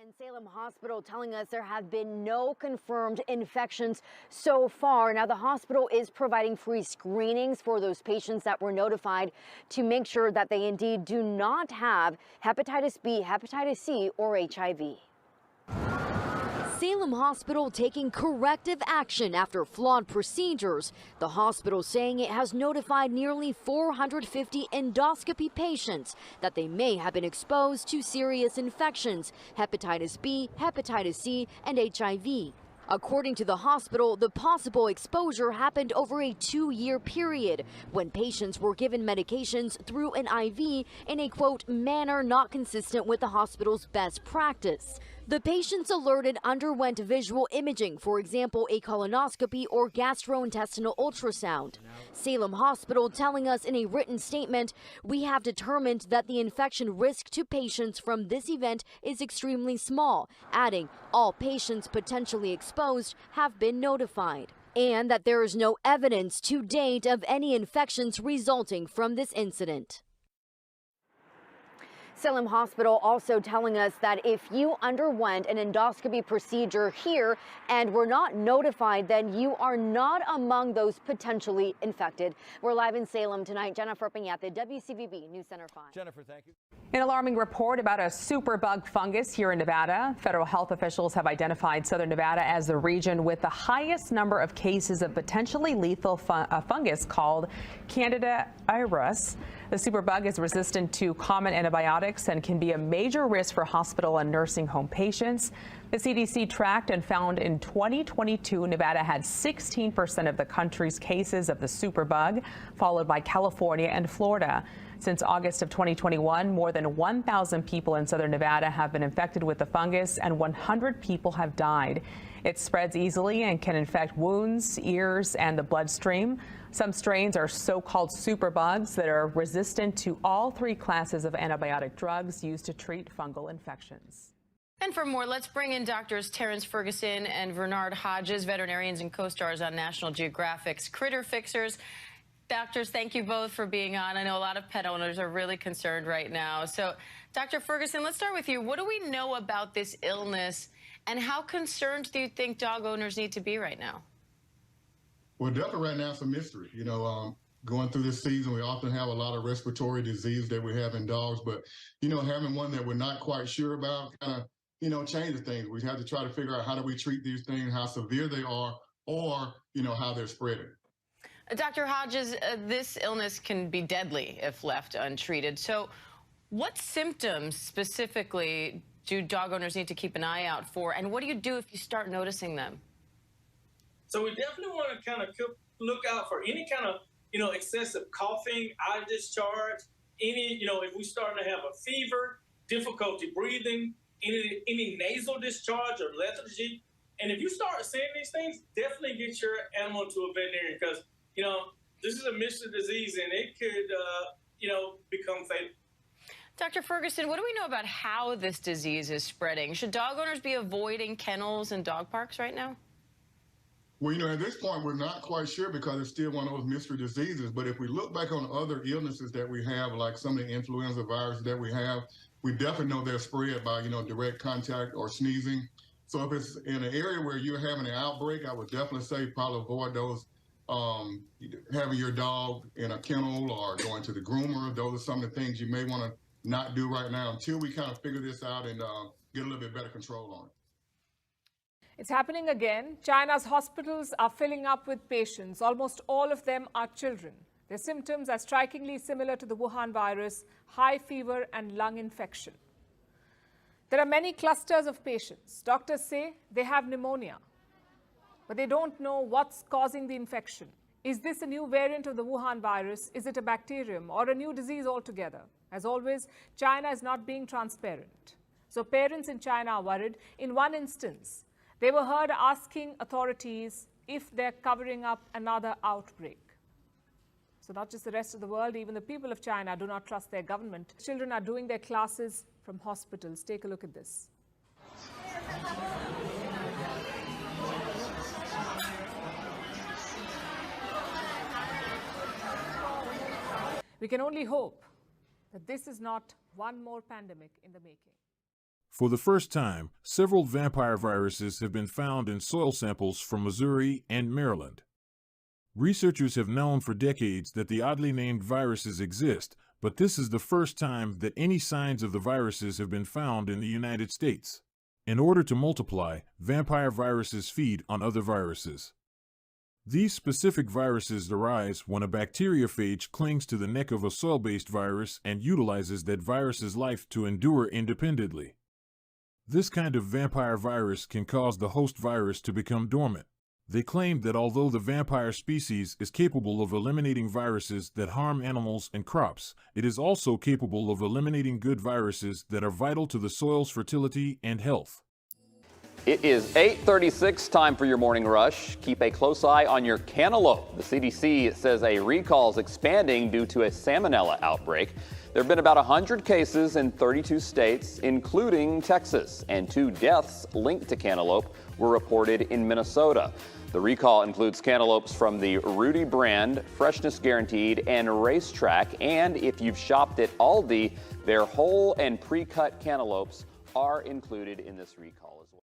And Salem Hospital telling us there have been no confirmed infections so far. Now, the hospital is providing free screenings for those patients that were notified to make sure that they indeed do not have hepatitis B, hepatitis C, or HIV. Salem Hospital taking corrective action after flawed procedures. The hospital saying it has notified nearly 450 endoscopy patients that they may have been exposed to serious infections, hepatitis B, hepatitis C, and HIV. According to the hospital, the possible exposure happened over a 2-year period when patients were given medications through an IV in a, quote, manner not consistent with the hospital's best practice. The patients alerted underwent visual imaging, for example, a colonoscopy or gastrointestinal ultrasound. Salem Hospital telling us in a written statement, "We have determined that the infection risk to patients from this event is extremely small," adding all patients potentially exposed have been notified, and that there is no evidence to date of any infections resulting from this incident. Salem Hospital also telling us that if you underwent an endoscopy procedure here and were not notified, then you are not among those potentially infected. We're live in Salem tonight. Jennifer Piñate, WCVB News Center 5. Jennifer, thank you. An alarming report about a superbug fungus here in Nevada. Federal health officials have identified southern Nevada as the region with the highest number of cases of potentially lethal fungus called Candida auris. The superbug is resistant to common antibiotics and can be a major risk for hospital and nursing home patients. The CDC tracked and found in 2022, Nevada had 16% of the country's cases of the superbug, followed by California and Florida. Since August of 2021, more than 1,000 people in southern Nevada have been infected with the fungus and 100 people have died. It spreads easily and can infect wounds, ears, and the bloodstream. Some strains are so-called superbugs that are resistant to all 3 classes of antibiotic drugs used to treat fungal infections. And for more, let's bring in Doctors Terrence Ferguson and Bernard Hodges, veterinarians and co-stars on National Geographic's Critter Fixers. Doctors, thank you both for being on. I know a lot of pet owners are really concerned right now. So, Dr. Ferguson, let's start with you. What do we know about this illness, and how concerned do you think dog owners need to be right now? Well, definitely right now it's a mystery. You know, going through this season, we often have a lot of respiratory disease that we have in dogs, but, you know, having one that we're not quite sure about kind of, you know, changes things. We have to try to figure out how do we treat these things, how severe they are, or, you know, how they're spreading. Dr. Hodges, this illness can be deadly if left untreated. So what symptoms specifically do dog owners need to keep an eye out for, and what do you do if you start noticing them? So we definitely want to kind of look out for any kind of, you know, excessive coughing, eye discharge, any, you know, if we start to have a fever, difficulty breathing, any nasal discharge or lethargy. And if you start seeing these things, definitely get your animal to a veterinarian, because, you know, this is a mystery disease and it could, you know, become fatal. Dr. Ferguson, what do we know about how this disease is spreading? Should dog owners be avoiding kennels and dog parks right now? Well, you know, at this point, we're not quite sure because it's still one of those mystery diseases. But if we look back on other illnesses that we have, like some of the influenza viruses that we have, we definitely know they're spread by, you know, direct contact or sneezing. So if it's in an area where you're having an outbreak, I would definitely say probably avoid those. Having your dog in a kennel or going to the groomer, those are some of the things you may want to not do right now until we kind of figure this out and get a little bit better control on it. It's happening again. China's hospitals are filling up with patients. Almost all of them are children. Their symptoms are strikingly similar to the Wuhan virus: high fever and lung infection. There are many clusters of patients. Doctors say they have pneumonia, but they don't know what's causing the infection. Is this a new variant of the Wuhan virus? Is it a bacterium or a new disease altogether? As always, China is not being transparent. So parents in China are worried. In one instance, they were heard asking authorities if they're covering up another outbreak. So not just the rest of the world, even the people of China do not trust their government. Children are doing their classes from hospitals. Take a look at this. We can only hope that this is not one more pandemic in the making. For the first time, several vampire viruses have been found in soil samples from Missouri and Maryland. Researchers have known for decades that the oddly named viruses exist, but this is the first time that any signs of the viruses have been found in the United States. In order to multiply, vampire viruses feed on other viruses. These specific viruses arise when a bacteriophage clings to the neck of a soil-based virus and utilizes that virus's life to endure independently. This kind of vampire virus can cause the host virus to become dormant. They claim that although the vampire species is capable of eliminating viruses that harm animals and crops, it is also capable of eliminating good viruses that are vital to the soil's fertility and health. It is 8:36, time for your morning rush. Keep a close eye on your cantaloupe. The CDC says a recall is expanding due to a salmonella outbreak. There have been about 100 cases in 32 states, including Texas, and 2 deaths linked to cantaloupe were reported in Minnesota. The recall includes cantaloupes from the Rudy brand, Freshness Guaranteed, and Racetrack. And if you've shopped at Aldi, their whole and pre-cut cantaloupes are included in this recall as well.